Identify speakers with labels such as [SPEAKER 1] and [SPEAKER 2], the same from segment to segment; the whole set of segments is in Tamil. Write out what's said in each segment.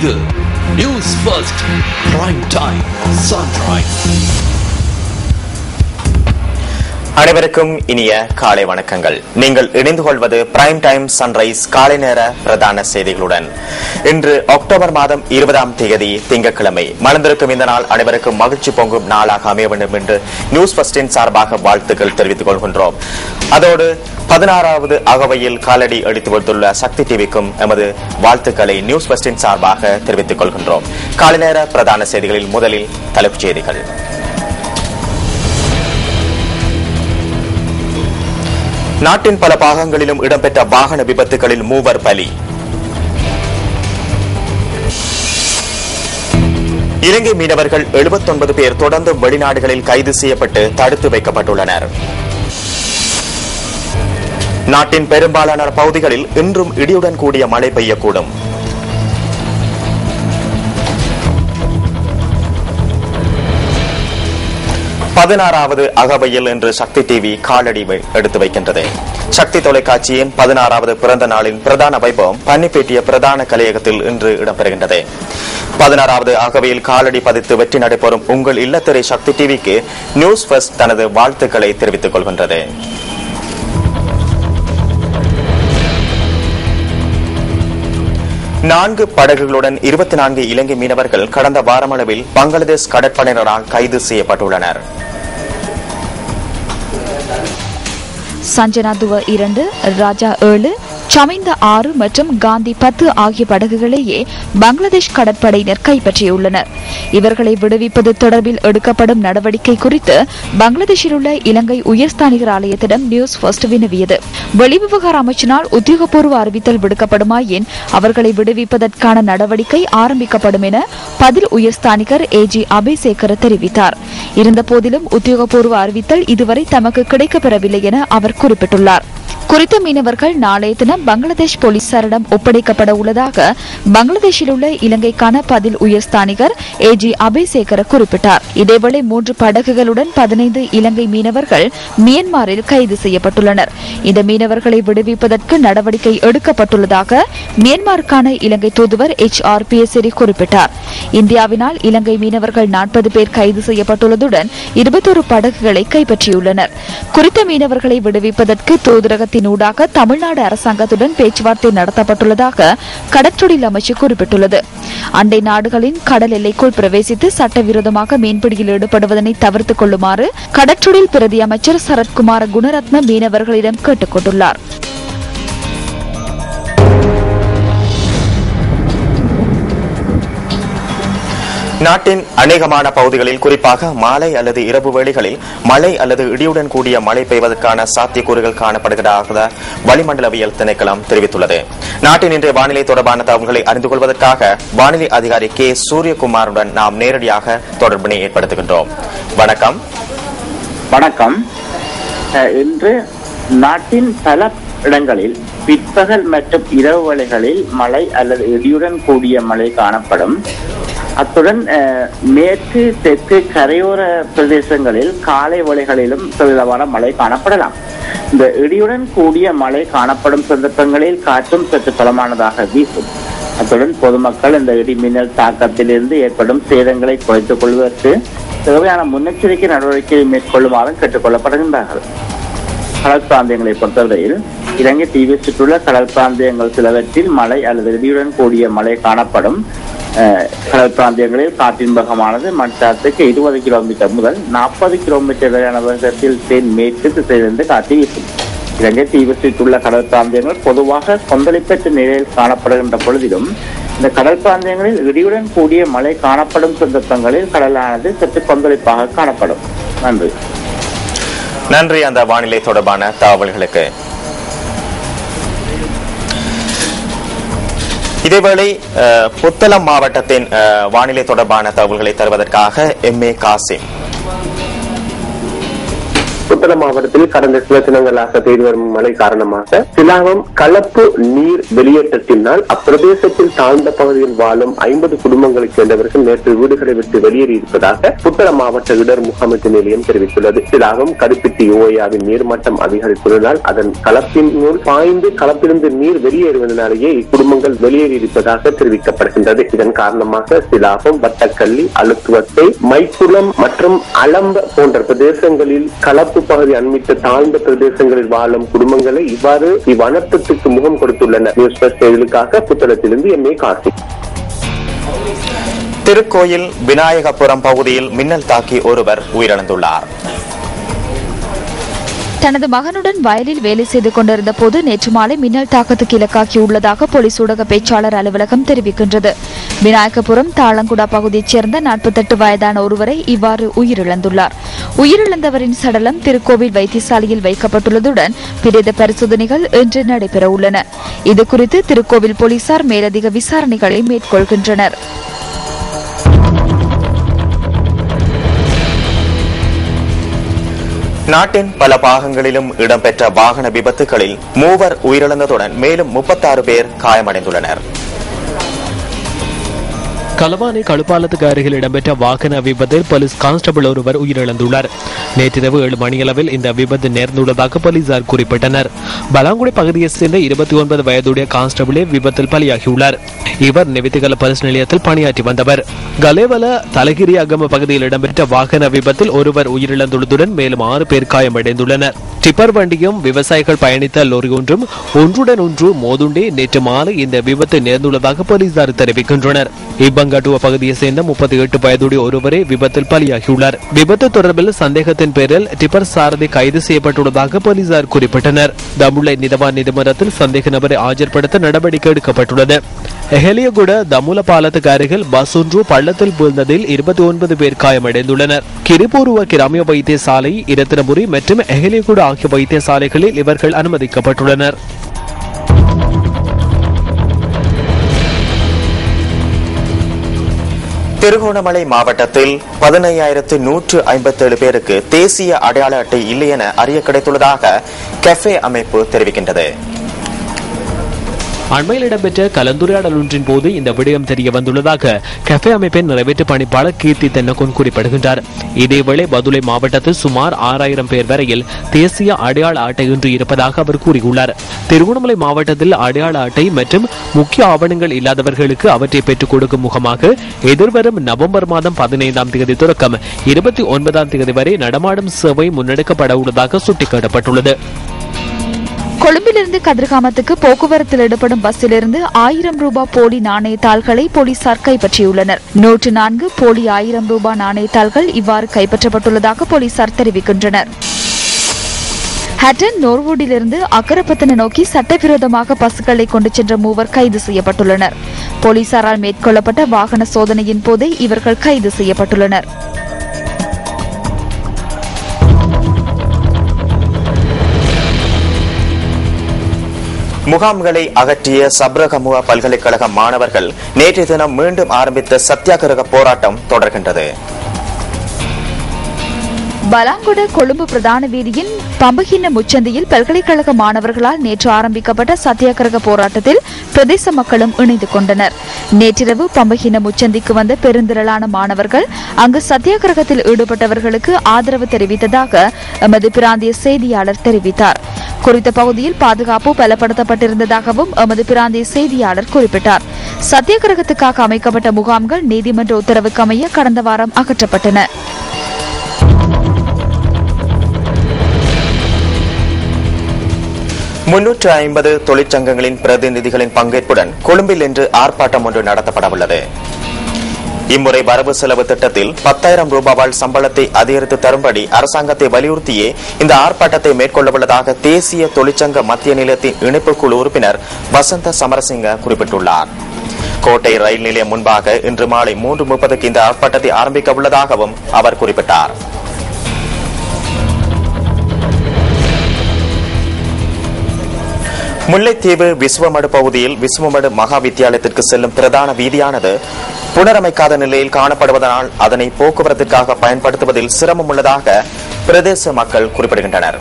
[SPEAKER 1] இது news first prime time sunrise.
[SPEAKER 2] அனைவருக்கும் இனிய காலை வணக்கங்கள். நீங்கள் இணைந்து கொள்வது பிரைம் டைம் சன்ரைஸ் காலை நேர பிரதான செய்திகளுடன். இன்று அக்டோபர் மாதம் 20ஆம் தேதி திங்கட்கிழமை. மலர்ந்திருக்கும் இந்த நாள் அனைவருக்கும் மகிழ்ச்சி பொங்கும் நாளாக அமைய வேண்டும் என்று நியூஸ் ஃபர்ஸ்டின் சார்பாக வாழ்த்துக்கள் தெரிவித்துக் கொள்கின்றோம். அதோடு 16வது அகவையில் காலடி எடுத்து வந்துள்ள சக்தி டிவிக்கும் எமது வாழ்த்துக்களை நியூஸ் ஃபர்ஸ்டின் சார்பாக தெரிவித்துக் கொள்கின்றோம். காலை நேர பிரதான செய்திகளில் முதலில் தலைப்புச் செய்திகள். நாட்டின் பல பாகங்களிலும் இடம்பெற்ற வாகன விபத்துகளில் 3 பலி. இலங்கை மீனவர்கள் 79 பேர் தொடர்ந்து வெளிநாடுகளில் கைது செய்யப்பட்டு தடுத்து வைக்கப்பட்டுள்ளனர். நாட்டின் பெரும்பாலான பகுதிகளில் இன்றும் இடியுடன் கூடிய மழை பெய்யக்கூடும். பதினாறாவது அகவையில் இன்று சக்தி டிவி காலடி எடுத்து வைக்கின்றது. சக்தி தொலைக்காட்சியின் 16வது பிறந்த நாளின் பிரதான வைபவம் பன்னிப்பேட்டிய பிரதான கலையகத்தில் இன்று இடம்பெறுகின்றது. 16வது அகவையில் காலடி பதித்து வெற்றி நடைபெறும் உங்கள் இல்லத்திரை சக்தி டிவிக்கு நியூஸ் ஃபர்ஸ்ட் தனது வாழ்த்துக்களை தெரிவித்துக் கொள்கின்றது. நான்கு படகுகளுடன் 24 இலங்கை மீனவர்கள் கடந்த வாரமளவில் பங்களாதேஷ் கடற்படையினரால் கைது செய்யப்பட்டுள்ளனர்.
[SPEAKER 3] சஞ்சனா துவ 2, ராஜா 7, சமிந்த 6 மற்றும் காந்தி 10 ஆகிய படகுகளையே பங்களாதேஷ் கடற்படையினர் கைப்பற்றியுள்ளனர். இவர்களை விடுவிப்பது தொடர்பில் எடுக்கப்படும் நடவடிக்கை குறித்து பங்களாதேஷில் உள்ள இலங்கை உயர்ஸ்தானிகர் ஆலயத்திடம் நியூஸ் ஃபர்ஸ்ட் வினவியது. வெளிவிவகார அமைச்சினால் உத்தியோகபூர்வ அறிவித்தல் விடுக்கப்படுமாயின் அவர்களை விடுவிப்பதற்கான நடவடிக்கை ஆரம்பிக்கப்படும் என பதில் உயர்ஸ்தானிகர் AG அபேசேகர தெரிவித்தார். இருந்தபோதிலும் உத்தியோகபூர்வ அறிவித்தல் இதுவரை தமக்கு கிடைக்கப்பெறவில்லை என அவர் குறிப்பிட்டுள்ளார். குறித்த மீனவர்கள் நாளைய தினம் பங்களாதேஷ் போலீசாரிடம் ஒப்படைக்கப்பட உள்ளதாக பங்களாதேஷில் உள்ள இலங்கைக்கான பதில் உயர்ஸ்தானிகர் AG அபேசேகர குறிப்பிட்டார். இதேவேளை 3 படகுகளுடன் 15 இலங்கை மீனவர்கள் மியான்மரில் கைது செய்யப்பட்டுள்ளனர். இந்த மீனவர்களை விடுவிப்பதற்கு நடவடிக்கை எடுக்கப்பட்டுள்ளதாக மியான்மருக்கான இலங்கை தூதுவர் HR பியசேரி குறிப்பிட்டார். இந்தியாவினால் இலங்கை மீனவர்கள் 40 பேர் கைது செய்யப்பட்டுள்ளதுடன் 21 படகுகளை கைப்பற்றியுள்ளனர். குறித்த மீனவர்களை விடுவிப்பதற்கு தூதரகத்தினூடாக தமிழ்நாடு அரசாங்கத்துடன் பேச்சுவார்த்தை நடத்தப்பட்டுள்ளதாக கடற்றொழில் அமைச்சு குறிப்பிட்டுள்ளது. அண்டை நாடுகளின் கடல் எல்லைக்குள் பிரவேசித்து சட்டவிரோதமாக மீன்பிடியில் ஈடுபடுவதனை தவிர்த்துக் கொள்ளுமாறு கடற்றொழில் பிரதி அமைச்சர் சரத்குமார குணரத்ன மீனவர்களிடம் கேட்டுக் கொண்டுள்ளார்.
[SPEAKER 2] நாட்டின் அநேகமான பகுதிகளில் குறிப்பாக மாலை அல்லது இரவு வேளைகளில் மழை அல்லது இடியுடன் கூடிய மழை பெய்வதற்கான சாத்தியக்கூறுகள் காணப்படுவதாக வளிமண்டலவியல் திணைக்களம் தெரிவித்துள்ளது. நாட்டின் இன்றைய வானிலை தொடர்பான தகவல்களை அறிந்து கொள்வதற்காக வானிலை அதிகாரி K. சூரியகுமாருடன் நாம் நேரடியாக தொடர்பினை ஏற்படுத்துகின்றோம். வணக்கம்.
[SPEAKER 4] வணக்கம். இன்று நாட்டின் பல இடங்களில் பிற்பகல் மற்றும் இரவு வேளைகளில் மழை அல்லது இடியுடன் கூடிய மழை காணப்படும். அத்துடன் மேற்கு தெற்கு கரையோர பிரதேசங்களில் காலை வேளைகளிலும் சிறிதளவான மழை காணப்படலாம். இந்த இடியுடன் கூடிய மழை காணப்படும் சந்தர்ப்பங்களில் காற்றும் சற்று பலமானதாக வீசும். அத்துடன் பொதுமக்கள் இந்த இடி மின்னல் தாக்கத்திலிருந்து ஏற்படும் சேதங்களை குறைத்துக் கொள்வதற்கு தேவையான முன்னெச்சரிக்கை நடவடிக்கையை மேற்கொள்ளுமாறு கேட்டுக் கொள்ளப்படுகின்றார்கள். கடல் பிராந்தியங்களை பொறுத்தவரையில் இலங்கை தீவை சுற்றுள்ள கடல் பிராந்தியங்கள் சிலவற்றில் மழை அல்லது இடியுடன் கூடிய மழை காணப்படும். கடல் பிராந்தியங்களில் காற்றின் வேகமானது மணிக்கு 20 கிலோமீட்டர் முதல் 40 கிலோமீட்டர் வரையான வேகத்தில் தென் மேற்கு திசையிலிருந்து காற்று வீசும். இலங்கை தீவை சுற்றுள்ள கடல் பிராந்தியங்கள் பொதுவாக கொந்தளிப்பற்ற நிலையில் காணப்படுகின்ற பொழுதிலும் இந்த கடல் பிராந்தியங்களில் இடியுடன் கூடிய மழை காணப்படும் சந்தர்ப்பங்களில் கடலானது சற்று கொந்தளிப்பாக காணப்படும். நன்றி.
[SPEAKER 2] நன்றி அந்த வானிலை தொடர்பான தகவல்களுக்கு. இதேவேளை புத்தளம் மாவட்டத்தின் வானிலை தொடர்பான தகவல்களை தருவதற்காக MA காசிம்.
[SPEAKER 5] புத்தளம் மாவட்டத்தில் கடந்த சில தினங்களாக பெய்து வரும் மழை காரணமாக சிலாவம் கலப்பு நீர் வெளியேற்றத்தினால் அப்பிரதேசத்தில் தாழ்ந்த பகுதியில் வாழும் 50 குடும்பங்களைச் சேர்ந்தவர்கள் நேற்று வீடுகளை விட்டு வெளியேறியிருப்பதாக புத்தளம் மாவட்ட இடர் முகாமைத்து நிலையம் தெரிவித்துள்ளது. சிலாவம் கருப்பிட்டி ஓயாவின் நீர்மட்டம் அதிகரித்துள்ளதால் அதன் கலப்பினுள் பாய்ந்து கலப்பிலிருந்து நீர் வெளியேறுவதனாலேயே இக்குடும்பங்கள் வெளியேறியிருப்பதாக தெரிவிக்கப்படுகின்றது. இதன் காரணமாக சிலாபம், வட்டக்கள்ளி, அழுத்துவத்தை, மைக்குளம் மற்றும் அலம்ப போன்ற பிரதேசங்களில் கலப்பு பகுதி அண்மித்த தாழ்ந்த பிரதேசங்களில் வாழும் குடும்பங்களை இவ்வாறு இவ்வனர்த்தத்துக்கு முகம் கொடுத்துள்ளனர். நியூஸ் பஸ் செய்திகளுக்காக புத்தளத்திலிருந்து எம்ஏ கார்த்திக்.
[SPEAKER 2] திருக்கோயில் விநாயகபுரம் பகுதியில் மின்னல் தாக்கி ஒருவர் உயிரிழந்துள்ளார்.
[SPEAKER 3] தனது மகனுடன் வயலில் வேலை செய்து கொண்டிருந்த போது நேற்று மாலை மின்னல் தாக்கத்துக்கு இலக்காக்கியுள்ளதாக போலீஸ் ஊடக பேச்சாளர் அலுவலகம் தெரிவிக்கின்றது. விநாயகபுரம் தாளங்குடா பகுதியைச் சேர்ந்த 48 வயதான ஒருவரை இவ்வாறு உயிரிழந்துள்ளார். உயிரிழந்தவரின் சடலம் திருக்கோவில் வைத்தியசாலையில் வைக்கப்பட்டுள்ளதுடன் பிரேத பரிசோதனைகள் இன்று நடைபெறவுள்ளன. இதுகுறித்து திருக்கோவில் போலீசார் மேலதிக விசாரணைகளை மேற்கொள்கின்றனர்.
[SPEAKER 2] நாட்டின் பல பாகங்களிலும் இடம்பெற்ற வாகன விபத்துகளில் 3 உயிரிழந்ததுடன் மேலும் 36 பேர் காயமடைந்துள்ளனர்.
[SPEAKER 6] கலவானை கழுப்பாலத்துக்கு அருகில் இடம்பெற்ற வாகன விபத்தில் போலீஸ் கான்ஸ்டபிள் ஒருவர் உயிரிழந்துள்ளார். நேற்றிரவு 7 மணியளவில் இந்த விபத்து நேர்ந்துள்ளதாக போலீசார் குறிப்பிட்டனர். பலாங்குடி பகுதியைச் சேர்ந்த 29 வயதுடைய கான்ஸ்டபிளே விபத்தில் பலியாகியுள்ளார். இவர் நிவித்திகல பரிசு நிலையத்தில் பணியாற்றி வந்தவர். கலேவல தலகிரி அகம பகுதியில் இடம்பெற்ற வாகன விபத்தில் ஒருவர் உயிரிழந்துள்ளதுடன் மேலும் 6 பேர் காயமடைந்துள்ளனர். டிப்பர் வண்டியும் விவசாயிகள் பயணித்த லோரி ஒன்றும் ஒன்றுடன் ஒன்று மோதுண்டே நேற்று மாலை இந்த விபத்து நேர்ந்துள்ளதாக போலீசார் தெரிவிக்கின்றனர். இப்பங்கட்டுவ பகுதியை சேர்ந்த 38 வயதுடைய ஒருவரே விபத்தில் பலியாகியுள்ளார். விபத்து தொடர்பில் சந்தேகத்தின் பேரில் டிப்பர் சாரதி கைது செய்யப்பட்டுள்ளதாக போலீசார் குறிப்பிட்டனர். தமுலை நீதவான் நீதிமன்றத்தில் சந்தேக நபரை ஆஜர்படுத்த நடவடிக்கை எடுக்கப்பட்டுள்ளது. எஹலியகுட தமுல பாலத்துக்கு அருகில் பஸ் ஒன்று பள்ளத்தில் வீழ்ந்ததில் 29 பேர் காயமடைந்துள்ளனர். கிரிபூர்வ கிராமிய வைத்தியசாலை, இரத்தினபுரி மற்றும் எஹலியகுட ஆகிய வைத்தியசாலைகளில் இவர்கள் அனுமதிக்கப்பட்டுள்ளனர்.
[SPEAKER 2] திருகோணமலை மாவட்டத்தில் 15,157 பேருக்கு தேசிய அடையாள அட்டை இல்லை என அறிய கிடைத்துள்ளதாக கெஃபே அமைப்பு தெரிவிக்கின்றது.
[SPEAKER 6] அண்மையில் இடம்பெற்ற கலந்துரையாடல் ஒன்றின் போது இந்த விடயம் தெரிய வந்துள்ளதாக கெஃபே அமைப்பின் நிறைவேற்று பணிப்பாளர் கீர்த்தி தென்னகோன் குறிப்பிடுகின்றார். இதேவேளை பதுளை மாவட்டத்தில் சுமார் 6,000 பேர் வரையில் தேசிய அடையாள அட்டை இன்று இருப்பதாக அவர் கூறியுள்ளார். திருகோணமலை மாவட்டத்தில் அடையாள அட்டை மற்றும் முக்கிய ஆவணங்கள் இல்லாதவர்களுக்கு அவற்றை பெற்றுக் கொடுக்கும் முகமாக எதிர்வரும் நவம்பர் மாதம் 15ஆம் தேதி தொடக்கம் 29ஆம் தேதி வரை நடமாடும் சேவை முன்னெடுக்கப்பட உள்ளதாக சுட்டிக்காட்டப்பட்டுள்ளது.
[SPEAKER 3] கொழும்பிலிருந்து கதிர்காமத்துக்கு போக்குவரத்தில் ஈடுபடும் பஸ்ஸிலிருந்து 1000 ரூபாய் போலி நாணயத்தாள்களை போலீசார் கைப்பற்றியுள்ளனர். 104 போலி 1000 ரூபாய் நாணயத்தாள்கள் இவ்வாறு கைப்பற்றப்பட்டுள்ளதாக போலீசார் தெரிவிக்கின்றனர். ஹட்டன் நோர்வுட்டிலிருந்து அக்கரப்பத்தன நோக்கி சட்டவிரோதமாக பஸ்களை கொண்டு சென்ற 3 கைது செய்யப்பட்டுள்ளனர். போலீசாரால் மேற்கொள்ளப்பட்ட வாகன சோதனையின் போதே இவர்கள் கைது செய்யப்பட்டுள்ளனர்.
[SPEAKER 2] முகாம்களை அகற்றிய சப்ரகமுவ பல்கலைக்கழக மாணவர்கள் நேற்றைய தினம் மீண்டும் ஆரம்பித்த சத்தியாகிரக போராட்டம் தொடர்கின்றது.
[SPEAKER 3] பலாங்குட கொழும்பு பிரதான வீதியின் பம்பகின்ன முச்சந்தியில் பல்கலைக்கழக மாணவர்களால் நேற்று ஆரம்பிக்கப்பட்ட சத்தியாகிரக போராட்டத்தில் பிரதேச மக்களும் இணைந்து கொண்டனர். நேற்றிரவு பம்பகின்ன முச்சந்திக்கு வந்த பெருந்திரளான மாணவர்கள் அங்கு சத்தியாகிரகத்தில் ஈடுபட்டவர்களுக்கு ஆதரவு தெரிவித்ததாக எமது பிராந்திய செய்தியாளர் தெரிவித்தார். குறித்த பகுதியில் பாதுகாப்பு பலப்படுத்தப்பட்டிருந்ததாகவும் எமது பிராந்திய செய்தியாளர் குறிப்பிட்டார். சத்தியாகிரகத்துக்காக அமைக்கப்பட்ட முகாம்கள் நீதிமன்ற உத்தரவுக்கு அமைய கடந்த வாரம் அகற்றப்பட்டன.
[SPEAKER 2] முன்னூற்று 50 தொழிற்சங்கங்களின் பிரதிநிதிகளின் பங்கேற்புடன் கொழும்பில் இன்று ஆர்ப்பாட்டம் ஒன்று நடத்தப்படவுள்ளது. இம்முறை வரவு செலவு திட்டத்தில் 10,000 ரூபாவால் சம்பளத்தை அதிகரித்து தரும்படி அரசாங்கத்தை வலியுறுத்தியே இந்த ஆர்ப்பாட்டத்தை மேற்கொள்ளவுள்ளதாக தேசிய தொழிற்சங்க மத்திய நிலையத்தின் இணைப்பு குழு உறுப்பினர் வசந்த சமரசிங்க குறிப்பிட்டுள்ளார். கோட்டை ரயில் நிலையம் முன்பாக இன்று மாலை 3:30க்கு இந்த ஆர்ப்பாட்டத்தை ஆரம்பிக்க உள்ளதாகவும் அவர் குறிப்பிட்டார். முல்லைத்தீவு விஸ்வமடு பகுதியில் விஸ்வமடு மகா வித்தியாலயத்திற்கு செல்லும் பிரதான வீதியானது புனரமைக்காத நிலையில் காணப்படுவதனால் அதனை போக்குவரத்திற்காக பயன்படுத்துவதில் சிரமம் உள்ளதாக பிரதேச மக்கள் குறிப்பிடுகின்றனர்.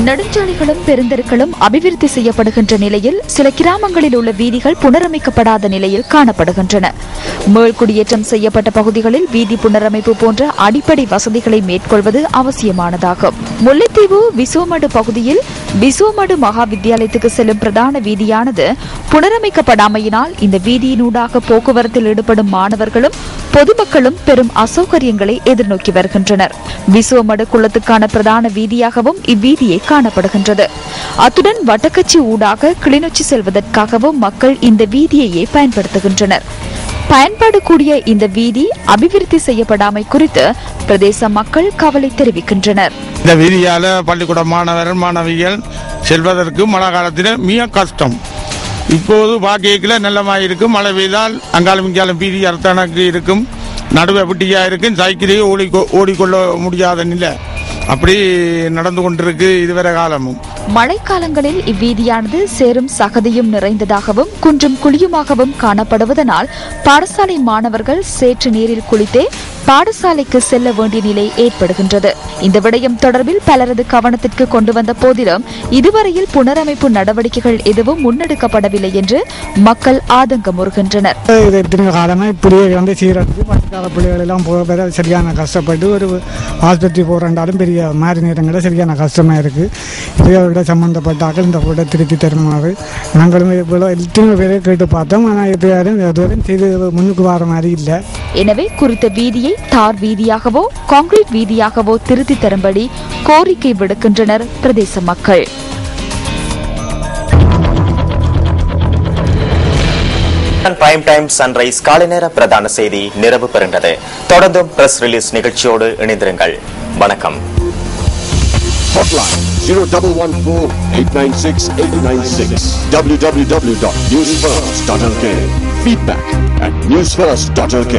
[SPEAKER 3] நெடுஞ்சாலைகளும் பெருந்தெருக்களும் அபிவிருத்தி செய்யப்படுகின்ற நிலையில் சில கிராமங்களில் உள்ள வீதிகள் புனரமைக்கப்படாத நிலையில் காணப்படுகின்றன. மேல்குடியேற்றம் செய்யப்பட்ட பகுதிகளில் வீதி புனரமைப்பு போன்ற அடிப்படை வசதிகளை மேற்கொள்வது அவசியமானதாகும். முல்லைத்தீவு விசோமடு பகுதியில் விசோமடு மகா வித்தியாலயத்துக்கு செல்லும் பிரதான வீதியானது புனரமைக்கப்படாமையினால் இந்த வீதியினூடாக போக்குவரத்தில் ஈடுபடும் மாணவர்களும் பொதுமக்களும் பெரும் அசௌகரியங்களை எதிர்நோக்கி வருகின்றனர். விசோமடு குளத்துக்கான பிரதான வீதியாகவும் இவ்வீதியை காணப்படுகின்றது. அத்துடன் வட்டக்கச்சி ஊடாக கிளிநொச்சி செல்வதற்காகவும் மக்கள் இந்த வீதியையே பயன்படுத்துகின்றனர். பயன்பாடு கூடிய இந்த வீதி அபிவிருத்தி செய்யப்படாமை குறித்து பிரதேச மக்கள் கவலை தெரிவிக்கின்றனர்.
[SPEAKER 7] இந்த வீதியால பள்ளிக்கூட மாணவர்கள் மாணவிகள் செல்வதற்கு மழை காலத்தில் மிக கஷ்டம். இப்போது பாக்கியத்தில் நல்லமாயிருக்கு. மழை பெய்தால் அங்காலும் இங்காலும் வீதி அர்த்தனுக்கு இருக்கும், நடுவே விட்டியா இருக்கும், சைக்கிளையே ஓடிக்கொள்ள முடியாத நிலை அப்படி நடந்து கொண்டிருக்கு இதுவரை காலமும்.
[SPEAKER 3] மழைக்காலங்களில் இவ்வீதியானது சேரும் சகதியும் நிறைந்ததாகவும் குன்றும் குழியுமாகவும் காணப்படுவதனால் பாடசாலை மாணவர்கள் சேற்று நீரில் குளித்தே பாடசாலைக்கு செல்ல வேண்டிய நிலை ஏற்படுகின்றது. இந்த விடயம் தொடர்பில் பலரது கவனத்திற்கு கொண்டு வந்த போதிலும் இதுவரையில் புனரமைப்பு நடவடிக்கைகள் எதுவும் முன்னெடுக்கப்படவில்லை என்று மக்கள் ஆதங்கமுறுகின்றனர்.
[SPEAKER 8] பிள்ளைகள் எல்லாம் போக சரியான கஷ்டப்பட்டு ஒரு ஆஸ்பத்திரி போறாண்டாலும் பெரிய மாறி நேரங்களில் சரியான கஷ்டமா இருக்கு. இதோட சம்பந்தப்பட்டாக்கள் இந்த கூட திருப்பி தருமாறு நாங்களும் எத்தனை பேரை கேட்டு பார்த்தோம். ஆனால் இதுவரை செய்து முன்னுக்கு வர மாதிரி இல்லை.
[SPEAKER 3] எனவே குறித்த வீதியை தார் வீதியாகவோ கான்கிரீட் வீதியாகவோ திருத்தி தரும்படி கோரிக்கை விடுக்கின்றனர் பிரதேச மக்கள்.
[SPEAKER 2] பிரைம் டைம் சன்ரைஸ் காலை நேர பிரதான செய்தி நிறைவு பெறுகிறது. தொடர்ந்தும் பிரஸ் ரிலீஸ் நிகழ்ச்சியோடு இணைந்திருங்கள். வணக்கம்.
[SPEAKER 9] Hotline 0114-896-896 www.newsfirst.lk. Feedback at newsfirst.lk.